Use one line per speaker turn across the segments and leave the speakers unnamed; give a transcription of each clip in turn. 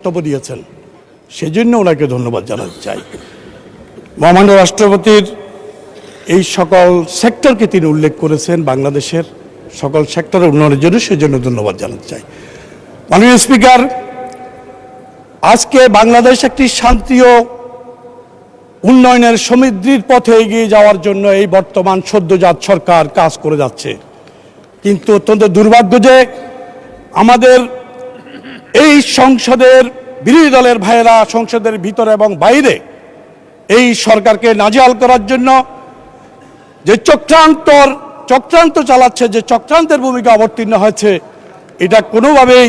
বক্তব্য দিয়েছেন, সেজন্য ওনাকে ধন্যবাদ জানাতে চাই। মহামান্য রাষ্ট্রপতির এই সকল সেক্টরকে তিনি উল্লেখ করেছেন, বাংলাদেশের সকল সেক্টরের উন্নয়নের জন্য, সেজন্য ধন্যবাদ জানাতে চাই। মাননীয় স্পিকার, আজকে বাংলাদেশ একটি শান্তি ও উন্নয়নের সমৃদ্ধির পথে এগিয়ে যাওয়ার জন্য এই বর্তমান সদ্যজাত সরকার কাজ করে যাচ্ছে, কিন্তু অত্যন্ত দুর্ভাগ্য যে আমাদের এই সংসদের বিরোধী দলের ভাইয়েরা সংসদের ভিতরে এবং বাইরে এই সরকারকে নাজেহাল করার জন্য যে চক্রান্ত চালাচ্ছে, যে চক্রান্তের ভূমিকা অবতীর্ণ হয়েছে, এটা কোনোভাবেই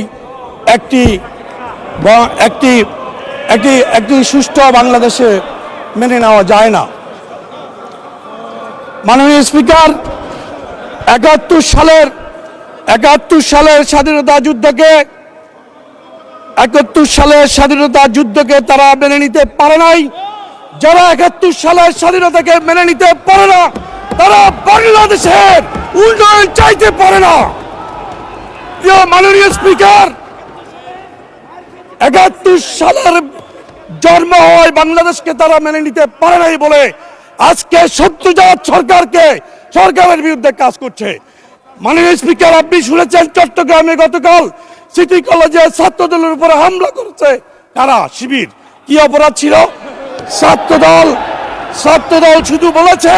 একটি সুষ্ঠু বাংলাদেশে মেনে নেওয়া যায় না। মাননীয় স্পিকার, ৭১ সালের স্বাধীনতা যুদ্ধকে তারা মেনে নিতে পারে নাই। যারা ৭১ সালের স্বাধীনতাকে মেনে নিতে পারে না, তারা বাংলাদেশের উন্নয়ন চাইতে পারে না। প্রিয় মাননীয় স্পিকার, ৭১ সালের জন্ম হয় বাংলাদেশকে তারা মেনে নিতে পারে নাই বলে আজকে সদ্যজাত সরকারের বিরুদ্ধে কাজ করছে। মাননীয় স্পিকার, আপনি শুনেছেন চট্টগ্রামে গতকাল সিটি কলেজে ছাত্রদলের উপরে হামলা করেছে কারা? শিবির। কি অপরাধ ছিল? ছাত্রদল শুধু বলেছে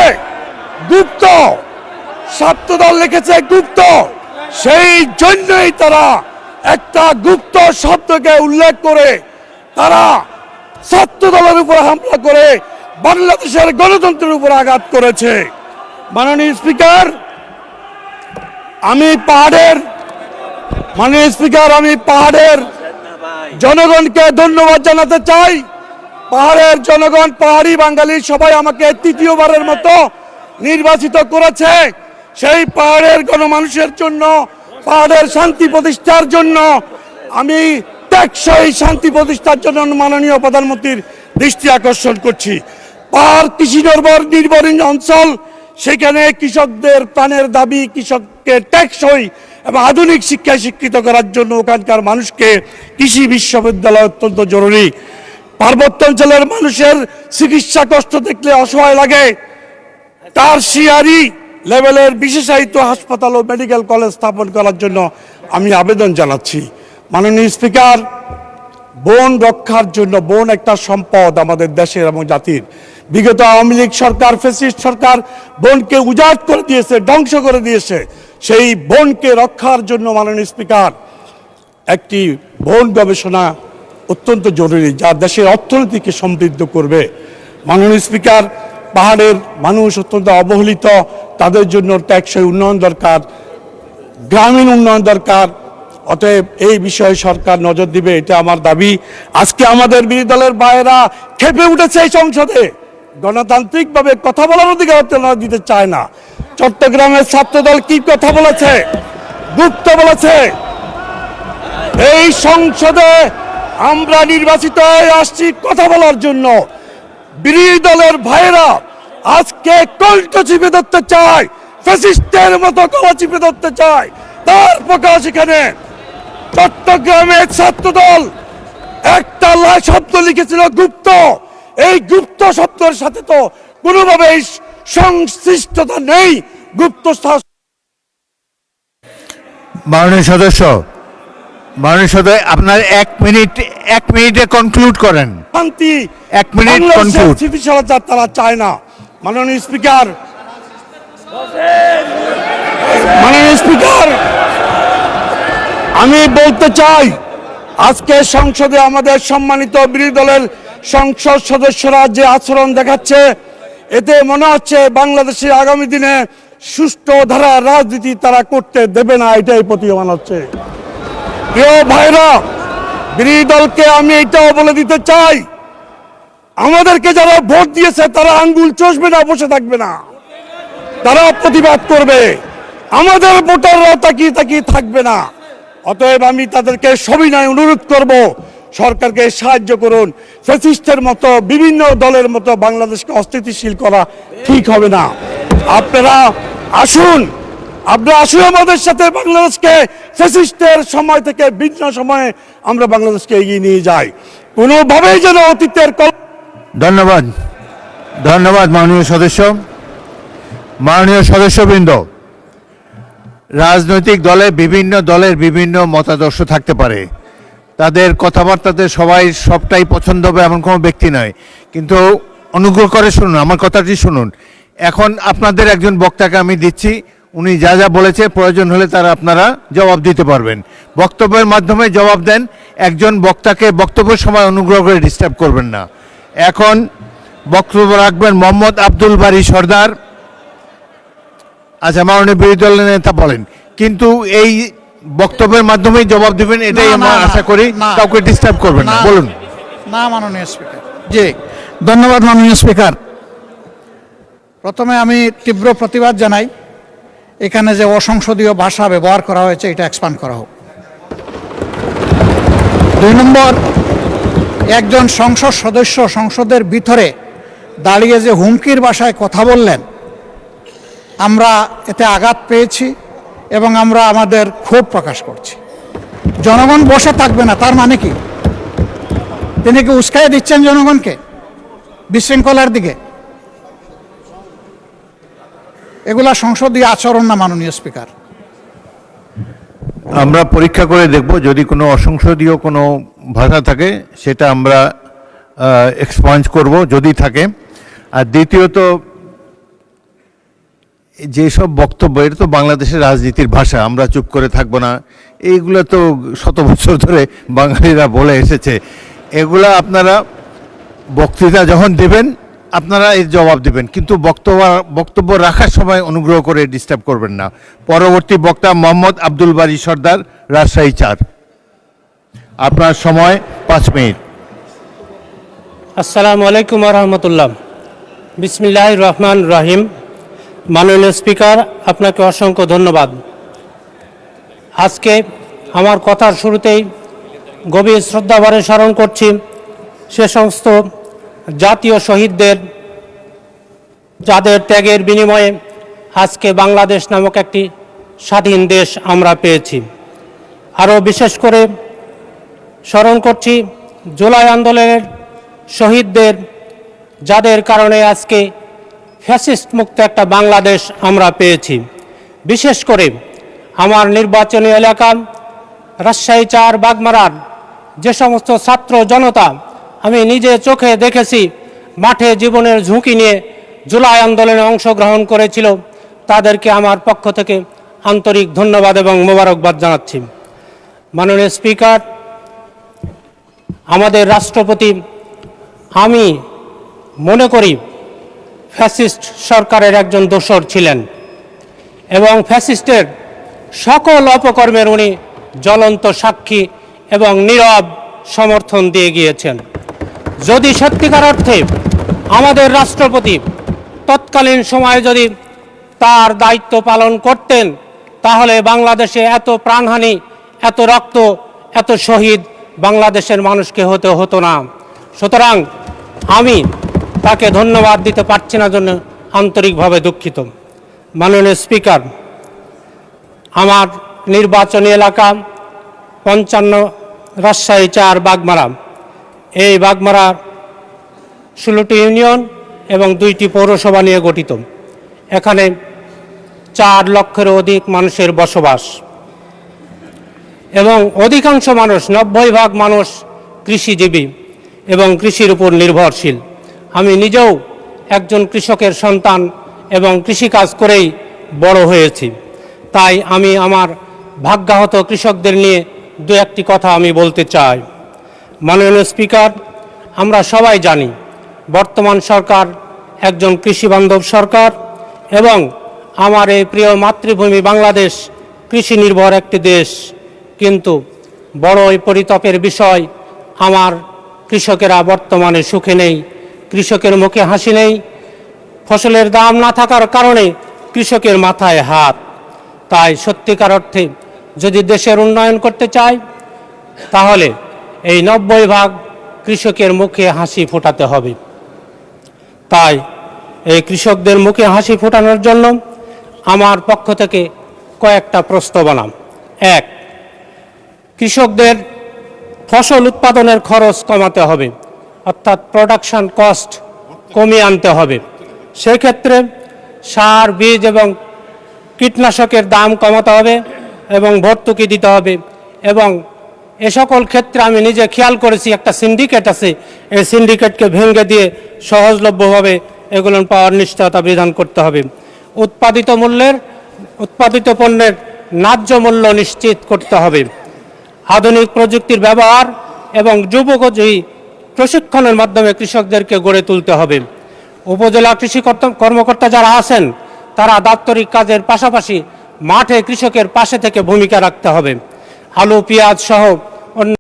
গুপ্ত, ছাত্রদল লিখেছে গুপ্ত। সেই জন্যই তারা একটা গুপ্ত শব্দকে উল্লেখ করে তারা ছাত্রদলের উপর হামলা করে বাংলাদেশের গণতন্ত্রের উপর আঘাত করেছে। মাননীয় স্পিকার, আমি পাহাড়ের জনগণকে ধন্যবাদ জানাতে চাই। পাহাড়ের জনগণ, পাহাড়ি বাঙালি সবাই আমাকে তৃতীয়বারের মতো নির্বাচিত করেছে। সেই পাহাড়ের গণমানুষের জন্য, পাহাড়ের শান্তি প্রতিষ্ঠার জন্য, আমি টেকসই শান্তি প্রতিষ্ঠার জন্য মাননীয় প্রধানমন্ত্রীর দৃষ্টি আকর্ষণ করছি। পাহাড় কৃষি নির্ভরশীল অঞ্চল, সেখানে কৃষকদের প্রাণের দাবি, কৃষককে টেকসই এবং আধুনিক শিক্ষায় শিক্ষিত করার জন্য ওখানকার মানুষকে কৃষি বিশ্ববিদ্যালয় অত্যন্ত জরুরি। পার্বত্য অঞ্চলের মানুষের চিকিৎসা কষ্ট দেখলে অসহায় লাগে। টারশিয়ারি লেভেলের বিশেষায়িত হাসপাতাল ও মেডিকেল কলেজ স্থাপন করার জন্য আমি আবেদন জানাচ্ছি। মাননীয় স্পিকার, বন রক্ষার জন্য, বন একটা সম্পদ আমাদের দেশের এবং জাতির। বিগত আওয়ামী লীগ সরকার, ফ্যাসিস্ট সরকার বনকে উজাড় করে দিয়েছে, ধ্বংস করে দিয়েছে। সেই বনকে রক্ষার জন্য মাননীয় স্পিকার, একটি বন গবেষণা অত্যন্ত জরুরি, যা দেশের অর্থনীতিকে সমৃদ্ধ করবে। মাননীয় স্পিকার, পাহাড়ের মানুষ অত্যন্ত অবহেলিত, তাদের জন্য টেকসই উন্নয়ন দরকার, গ্রামীণ উন্নয়ন দরকার। অতএব এই বিষয়ে সরকার নজর দিবে, এটা আমার দাবি। আজকে আমাদের বিরোধী দলের ভাইয়েরা খেপে উঠেছে এই সংসদে, গণতান্ত্রিকভাবে কথা বলার অধিকার দিতে চায় না। চট্টগ্রামের ছাত্রদল কি কথা বলেছে? গুপ্ত বলেছে। এই সংসদে আমরা নির্বাচিত হয়ে আসছি কথা বলার জন্য। বিরোধী দলের ভাইয়েরা আজকে কণ্ঠ চিপে ধরতে চায়, ফ্যাসিস্টের মতো গলা চিপে ধরতে চায়। তার প্রকাশ এখানে চট্টগ্রামের ছাত্রদল একটা শব্দ লিখেছিল গুপ্ত। এই গুপ্ত শব্দের সাথে তো কোনোভাবে সংশ্লিষ্টতা নেই। গুপ্ত
মাননীয় সদস্য, আপনার এক মিনিটে কনক্লুড করেন।
শান্তি
1 মিনিট কনক্লুড।
স্থিতিশীলতা তারা চায় না। মাননীয় স্পিকার, আমি বলতে চাই, আজকে সংসদে আমাদের সম্মানিত বিরোধী দলের সংসদ সদস্যরা যে আচরণ দেখাচ্ছে, এতে মনে হচ্ছে বাংলাদেশের আগামী দিনে সুষ্ঠু ধারা রাজনীতি তারা করতে দেবে না, এটাই প্রতীয়মান হচ্ছে। প্রিয় ভাইরা, বিরোধী দলকে আমি এটাও বলে দিতে চাই, আমাদেরকে যারা ভোট দিয়েছে তারা আঙ্গুল চষবে না, বসে থাকবে না, তারা প্রতিবাদ করবে। আমাদের ভোটাররা তাকিয়ে থাকবে না। অতএব আমি তাদেরকে সবিনয় অনুরোধ করব, সরকারকে সাহায্য করুন। ফ্যাসিস্টের মতো, বিভিন্ন দলের মতো বাংলাদেশকে অস্থিতিশীল করা ঠিক হবে না। আপনারা আসুন, আমরা আসুন আমাদের সাথে বাংলাদেশকে ফ্যাসিস্টের সময় থেকে ভিন্ন সময়ে আমরা বাংলাদেশকে এগিয়ে নিয়ে যাই। কোনোভাবেই যেন অতীতের
ধন্যবাদ, ধন্যবাদ মাননীয় সদস্য। মাননীয় সদস্যবৃন্দ, রাজনৈতিক দলের বিভিন্ন মতাদর্শ থাকতে পারে, তাদের কথাবার্তাতে সবটাই পছন্দ হবে এমন কোনো ব্যক্তি নয়, কিন্তু অনুগ্রহ করে শুনুন, আমার কথাটি শুনুন। এখন আপনাদের একজন বক্তাকে আমি দিচ্ছি, উনি যা যা বলেছে প্রয়োজন হলে আপনারা জবাব দিতে পারবেন। বক্তব্যের মাধ্যমে জবাব দেন। একজন বক্তাকে বক্তব্যের সময় অনুগ্রহ করে ডিস্টার্ব করবেন না। এখন বক্তব্য রাখবেন মোহাম্মদ আব্দুল বারী সরদার। আচ্ছা, মাননীয় বিরোধী দলের নেতা বলেন, কিন্তু এই বক্তব্যের মাধ্যমেই জবাব দিবেন, এটাই আমরা আশা করি। কাউকে ডিস্টার্ব করবেন না, বলুন।
না মাননীয় স্পিকার। জি, ধন্যবাদ মাননীয় স্পিকার। প্রথমে আমি তীব্র প্রতিবাদ জানাই, এখানে যে অসংসদীয় ভাষা ব্যবহার করা হয়েছে এটা এক্সপান্ড করা হোক। 2 নম্বর, একজন সংসদ সদস্য সংসদের ভিতরে দাঁড়িয়ে যে হুমকির ভাষায় কথা বললেন, আমরা এতে আঘাত পেয়েছি এবং আমরা আমাদের ক্ষোভ প্রকাশ করছি। জনগণ বসে থাকবে না তার মানে কি? তিনি কি উস্কাই দিচ্ছেন জনগণকে বিশৃঙ্খলার দিকে? এগুলা সংসদীয় আচরণ না মাননীয় স্পিকার।
আমরা পরীক্ষা করে দেখব, যদি কোনো অসংসদীয় কোনো ভাষা থাকে সেটা আমরা এক্সপাঞ্জ করব যদি থাকে। আর দ্বিতীয়ত, যেসব বক্তব্য, এটা তো বাংলাদেশের রাজনীতির ভাষা, আমরা চুপ করে থাকবো না, এইগুলো তো শত বছর ধরে বাঙালিরা বলে এসেছে। এগুলা বক্তৃতা যখন দেবেন আপনারা এর জবাব দেবেন, কিন্তু বক্তব্য রাখার সময় অনুগ্রহ করে ডিস্টার্ব করবেন না। পরবর্তী বক্তা মোহাম্মদ আব্দুল বারী সরদার, রাজশাহী 4। আপনার সময় 5 মিনিট।
আসসালামু আলাইকুম রহমতুল্লাহ। বিসমিল্লাহির রহমান রহিম। মাননীয় স্পিকার, আপনাকে অসংখ্য ধন্যবাদ। আজকে আমার কথার শুরুতেই গভীর শ্রদ্ধাভরে স্মরণ করছি সে সমস্ত জাতীয় শহীদদের, যাদের ত্যাগের বিনিময়ে আজকে বাংলাদেশ নামক একটি স্বাধীন দেশ আমরা পেয়েছি। আরও বিশেষ করে স্মরণ করছি জুলাই আন্দোলনের শহীদদের, যাদের কারণে আজকে ফ্যাসিস্ট মুক্ত একটা বাংলাদেশ আমরা পেয়েছি। বিশেষ করে আমার নির্বাচনী এলাকা রাজশাহী 4 বাগমারার যে সমস্ত ছাত্র জনতা আমি নিজে চোখে দেখেছি মাঠে জীবনের ঝুঁকি নিয়ে জুলাই আন্দোলনে অংশগ্রহণ করেছিল, তাদেরকে আমার পক্ষ থেকে আন্তরিক ধন্যবাদ এবং মোবারকবাদ জানাচ্ছি। মাননীয় স্পিকার, আমাদের রাষ্ট্রপতি, আমি মনে করি ফ্যাসিস্ট সরকারের একজন দোসর ছিলেন এবং ফ্যাসিস্টের সকল অপকর্মের উনি জ্বলন্ত সাক্ষী এবং নীরব সমর্থন দিয়ে গিয়েছেন। যদি সত্যিকার অর্থে আমাদের রাষ্ট্রপতি তৎকালীন সময়ে যদি তার দায়িত্ব পালন করতেন, তাহলে বাংলাদেশে এত প্রাণহানি, এত রক্ত, এত শহীদ বাংলাদেশের মানুষকে হতো না। সুতরাং আমি তাকে ধন্যবাদ দিতে পারছি না, জন্য আন্তরিকভাবে দুঃখিত। মাননীয় স্পিকার, আমার নির্বাচনী এলাকা 55 রাজশাহী 4 বাগমারা। এই বাগমারা 16টি ইউনিয়ন এবং 2টি পৌরসভা নিয়ে গঠিত। এখানে 4 লক্ষেরও অধিক মানুষের বসবাস এবং অধিকাংশ মানুষ, 90% মানুষ কৃষিজীবী এবং কৃষির উপর নির্ভরশীল। আমি নিজেও একজন কৃষকের সন্তান এবং কৃষিকাজ করেই বড় হয়েছি। তাই আমি আমার ভাগ্যাহত কৃষকদের নিয়ে 2-1টি কথা আমি বলতে চাই। মাননীয় স্পিকার, আমরা সবাই জানি বর্তমান সরকার একজন কৃষিবান্ধব সরকার এবং আমার এই প্রিয় মাতৃভূমি বাংলাদেশ কৃষি নির্ভর একটি দেশ। কিন্তু বড়ই পরিতাপের বিষয়, আমার কৃষকেরা বর্তমানে সুখে নেই, কৃষকের মুখে হাসি নেই। ফসলের দাম না থাকার কারণে কৃষকের মাথায় হাত। তাই সত্যিকার অর্থে যদি দেশের উন্নয়ন করতে চাই, তাহলে এই 90% কৃষকের মুখে হাসি ফোটাতে হবে। তাই এই কৃষকদের মুখে হাসি ফোটানোর জন্য আমার পক্ষ থেকে কয়েকটা প্রস্তাবনা। ১, কৃষকদের ফসল উৎপাদনের খরচ কমাতে হবে, অর্থাৎ প্রোডাকশন কস্ট কমিয়ে আনতে হবে। সেক্ষেত্রে সার, বীজ এবং কীটনাশকের দাম কমাতে হবে এবং ভর্তুকি দিতে হবে। এবং এ সকল ক্ষেত্রে আমি নিজে খেয়াল করেছি, একটা সিন্ডিকেট আছে, এই সিন্ডিকেটকে ভেঙে দিয়ে সহজলভ্যভাবে এগুলো পাওয়ার নিশ্চয়তা বিধান করতে হবে। উৎপাদিত পণ্যের ন্যায্য মূল্য নিশ্চিত করতে হবে। আধুনিক প্রযুক্তির ব্যবহার এবং যুবোপযোগী প্রশিক্ষণের মাধ্যমে কৃষকদেরকে গড়ে তুলতে হবে। উপজেলা কৃষি কর্মকর্তা যারা আছেন তারা দাপ্তরিক কাজের পাশাপাশি মাঠে কৃষকের পাশে থেকে ভূমিকা রাখতে হবে। আলু, পেঁয়াজ সহ